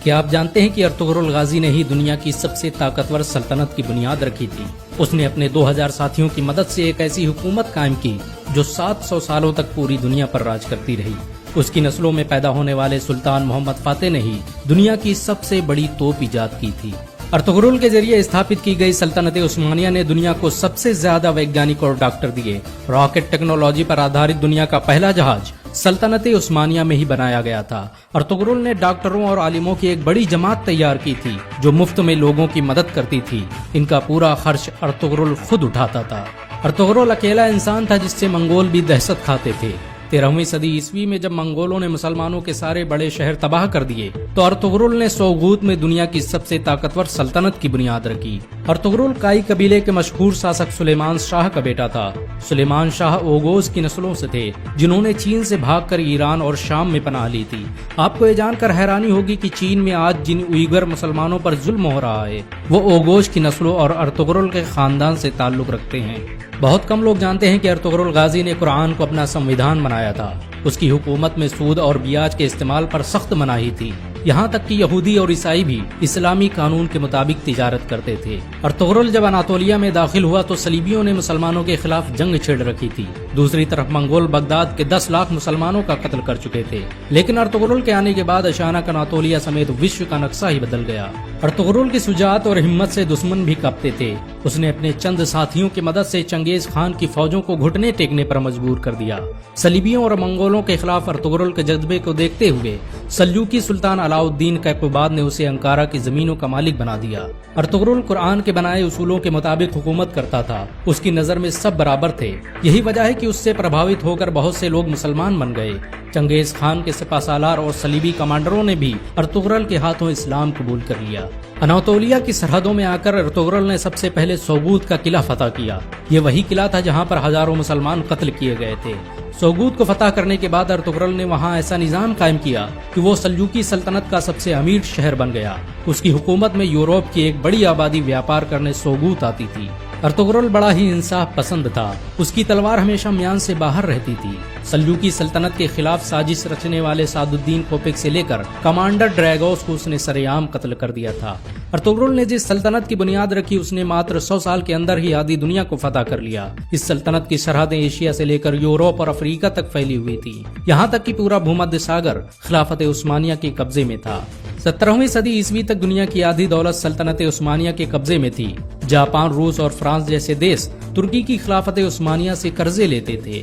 کیا آپ جانتے ہیں کہ ارطغرل غازی نے ہی دنیا کی سب سے طاقتور سلطنت کی بنیاد رکھی تھی؟ اس نے اپنے 2000 ساتھیوں کی مدد سے ایک ایسی حکومت قائم کی جو 700 سالوں تک پوری دنیا پر راج کرتی رہی۔ اس کی نسلوں میں پیدا ہونے والے سلطان محمد فاتح نے ہی دنیا کی سب سے بڑی توپ ایجاد کی تھی۔ ارطغرل کے ذریعے استھاپت کی گئی سلطنت عثمانیہ نے دنیا کو سب سے زیادہ ویگیانک اور ڈاکٹر دیے۔ راکٹ ٹیکنالوجی پر آدھارت دنیا کا پہلا جہاز سلطنت عثمانیہ میں ہی بنایا گیا تھا۔ ارطغرل نے ڈاکٹروں اور عالموں کی ایک بڑی جماعت تیار کی تھی جو مفت میں لوگوں کی مدد کرتی تھی۔ ان کا پورا خرچ ارطغرل خود اٹھاتا تھا۔ ارطغرل اکیلا انسان تھا جس سے منگول بھی دہشت کھاتے تھے۔ 13ویں صدی عیسوی میں جب منگولوں نے مسلمانوں کے سارے بڑے شہر تباہ کر دیے تو ارطغرل نے سوغوت میں دنیا کی سب سے طاقتور سلطنت کی بنیاد رکھی۔ ارطغرل کائی قبیلے کے مشہور شاسک سلیمان شاہ کا بیٹا تھا۔ سلیمان شاہ اوغوز کی نسلوں سے تھے جنہوں نے چین سے بھاگ کر ایران اور شام میں پناہ لی تھی۔ آپ کو یہ جان کر حیرانی ہوگی کہ چین میں آج جن اوئیگر مسلمانوں پر ظلم ہو رہا ہے وہ اوغوز کی نسلوں اور ارطغرل کے خاندان سے تعلق رکھتے ہیں۔ بہت کم لوگ جانتے ہیں کہ ارطغرل غازی نے قرآن کو اپنا سنویدھان بنایا تھا۔ اس کی حکومت میں سود اور بیاج کے استعمال پر سخت مناہی تھی، یہاں تک کہ یہودی اور عیسائی بھی اسلامی قانون کے مطابق تجارت کرتے تھے۔ ارطغرل جب اناطولیہ میں داخل ہوا تو صلیبیوں نے مسلمانوں کے خلاف جنگ چھیڑ رکھی تھی۔ دوسری طرف منگول بغداد کے 10 لاکھ مسلمانوں کا قتل کر چکے تھے، لیکن ارطغرل کے آنے کے بعد اچانک اناطولیہ سمیت وشو کا نقشہ ہی بدل گیا۔ ارطغرل کی شجاعت اور ہمت سے دشمن بھی کانپتے تھے۔ اس نے اپنے چند ساتھیوں کی مدد سے چنگیز خان کی فوجوں کو گھٹنے ٹیکنے پر مجبور کر دیا۔ صلیبیوں اور منگولوں کے خلاف ارطغرل کے جذبے کو دیکھتے ہوئے سلجوقی سلطان علاؤالدین کیقوباد نے اسے انکارا کی زمینوں کا مالک بنا دیا۔ ارطغرل قرآن کے بنائے اصولوں کے مطابق حکومت کرتا تھا۔ اس کی نظر میں سب برابر تھے، یہی وجہ ہے کہ اس سے پربھاوت ہو کر بہت سے لوگ مسلمان بن گئے۔ چنگیز خان کے سپہ سالار اور صلیبی کمانڈروں نے بھی ارطغرل کے ہاتھوں اسلام قبول کر لیا۔ اناطولیہ کی سرحدوں میں آ کر ارطغرل نے سب سے پہلے سوغوت کا قلعہ فتح کیا۔ یہ وہی قلعہ تھا جہاں پر ہزاروں مسلمان قتل کیے گئے تھے۔ سوغوت کو فتح کرنے کے بعد ارطغرل نے وہاں ایسا نظام قائم کیا کہ وہ سلجوقی سلطنت کا سب سے امیر شہر بن گیا۔ اس کی حکومت میں یورپ کی ایک بڑی آبادی ویاپار کرنے سوغوت آتی تھی۔ ارطغرل بڑا ہی انصاف پسند تھا۔ اس کی تلوار ہمیشہ میان سے باہر رہتی تھی۔ سلجوقی سلطنت کے خلاف سازش رچنے والے سعد الدین کوپک سے لے کر کمانڈر ڈریگوس کو اس نے سرعام قتل کر دیا تھا۔ ارطغرل نے جس سلطنت کی بنیاد رکھی اس نے ماتر 100 سال کے اندر ہی آدھی دنیا کو فتح کر لیا۔ اس سلطنت کی سرحدیں ایشیا سے لے کر یورپ اور افریقہ تک پھیلی ہوئی تھی، یہاں تک کہ پورا بھومدھیہ ساگر خلافت عثمانیہ کے قبضے میں تھا۔ 17ویں صدی عیسوی تک دنیا کی آدھی دولت سلطنت عثمانیہ کے قبضے میں تھی۔ جاپان، روس اور فرانس جیسے دیش ترکی کی خلافت عثمانیہ سے قرضے لیتے تھے۔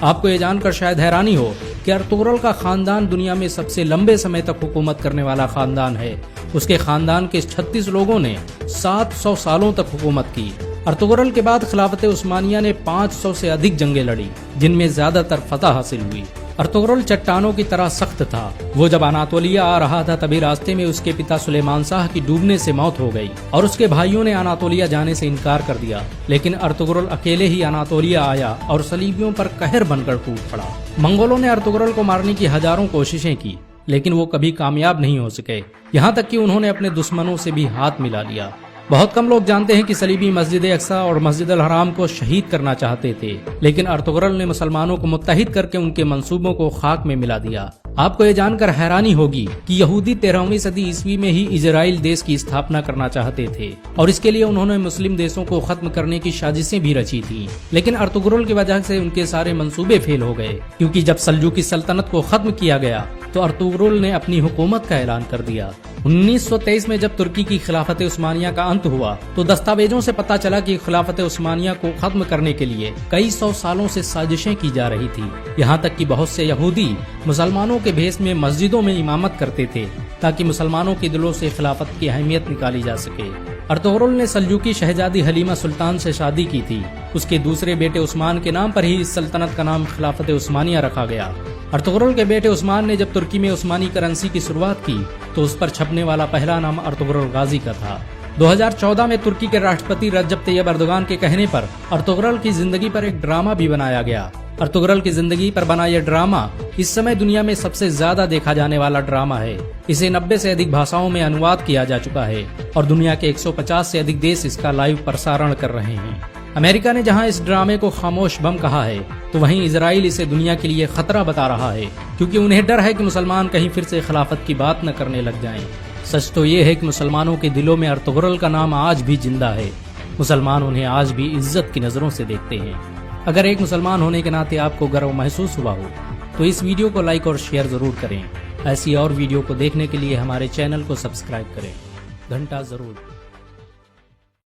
آپ کو یہ جان کر شاید حیرانی ہو کہ ارطغرل کا خاندان دنیا میں سب سے لمبے سمے تک حکومت کرنے والا خاندان ہے۔ اس کے خاندان کے 36 لوگوں نے 700 سالوں تک حکومت کی۔ ارطغرل کے بعد خلافت عثمانیہ نے 500 سے ادھک جنگیں لڑی جن میں زیادہ تر فتح حاصل ہوئی۔ ارطغرل چٹانوں کی طرح سخت تھا۔ وہ جب اناطولیہ آ رہا تھا تبھی راستے میں اس کے پتا سلیمان شاہ کی ڈوبنے سے موت ہو گئی اور اس کے بھائیوں نے اناطولیہ جانے سے انکار کر دیا، لیکن ارطغرل اکیلے ہی اناطولیہ آیا اور صلیبیوں پر قہر بن کر ٹوٹ پڑا۔ منگولوں نے ارطغرل کو مارنے کی ہزاروں کوششیں کی لیکن وہ کبھی کامیاب نہیں ہو سکے، یہاں تک کہ انہوں نے اپنے دشمنوں سے بھی ہاتھ ملا لیا۔ بہت کم لوگ جانتے ہیں کہ صلیبی مسجد اقصی اور مسجد الحرام کو شہید کرنا چاہتے تھے، لیکن ارطغرل نے مسلمانوں کو متحد کر کے ان کے منصوبوں کو خاک میں ملا دیا۔ آپ کو یہ جان کر حیرانی ہوگی کہ یہودی 13ویں صدی عیسوی میں ہی اسرائیل دیش کی استھاپنا کرنا چاہتے تھے اور اس کے لیے انہوں نے مسلم دیشوں کو ختم کرنے کی سازشیں بھی رچی تھیں، لیکن ارطغرل کی وجہ سے ان کے سارے منصوبے فیل ہو گئے، کیونکہ جب سلجوقی سلطنت کو ختم کیا گیا تو ارطغرل نے اپنی حکومت کا اعلان کر دیا۔ 1923 میں جب ترکی کی خلافت عثمانیہ کا انت ہوا تو دستاویزوں سے پتہ چلا کہ خلافت عثمانیہ کو ختم کرنے کے لیے کئی 100 سالوں سے سازشیں کی جا رہی تھی، یہاں تک کہ بہت سے یہودی مسلمانوں کے بھیس میں مسجدوں میں امامت کرتے تھے تاکہ مسلمانوں کے دلوں سے خلافت کی اہمیت نکالی جا سکے۔ ارطغرل نے سلجوقی شہزادی حلیمہ سلطان سے شادی کی تھی۔ اس کے دوسرے بیٹے عثمان کے نام پر ہی اس سلطنت کا نام خلافت عثمانیہ رکھا گیا۔ ارطغرل کے بیٹے عثمان نے جب ترکی میں عثمانی کرنسی کی شروعات کی تو اس پر چھپنے والا پہلا نام ارطغرل غازی کا تھا۔ 2014 میں ترکی کے راشٹرپتی رجب طیب اردوغان کے کہنے پر ارطغرل کی زندگی پر ایک ڈرامہ بھی بنایا گیا۔ ارطغرل کی زندگی پر بنا یہ ڈرامہ اس سمے دنیا میں سب سے زیادہ دیکھا جانے والا ڈرامہ ہے۔ اسے 90 سے ادھک بھاشاؤں میں انواد کیا جا چکا ہے اور دنیا کے 150 سے ادھک دیش اس کا لائیو پرسارن کر رہے ہیں۔ امریکہ نے جہاں اس ڈرامے کو خاموش بم کہا ہے تو وہیں اسرائیل اسے دنیا کے لیے خطرہ بتا رہا ہے، کیونکہ انہیں ڈر ہے کہ مسلمان کہیں پھر سے خلافت کی بات نہ کرنے لگ جائیں۔ سچ تو یہ ہے کہ مسلمانوں کے دلوں میں ارطغرل کا نام آج بھی زندہ ہے۔ مسلمان انہیں آج بھی عزت کی نظروں سے دیکھتے ہیں۔ اگر ایک مسلمان ہونے کے ناطے آپ کو گرو محسوس ہوا ہو تو اس ویڈیو کو لائک اور شیئر ضرور کریں۔ ایسی اور ویڈیو کو دیکھنے کے لیے ہمارے چینل کو سبسکرائب کریں، گھنٹا ضرور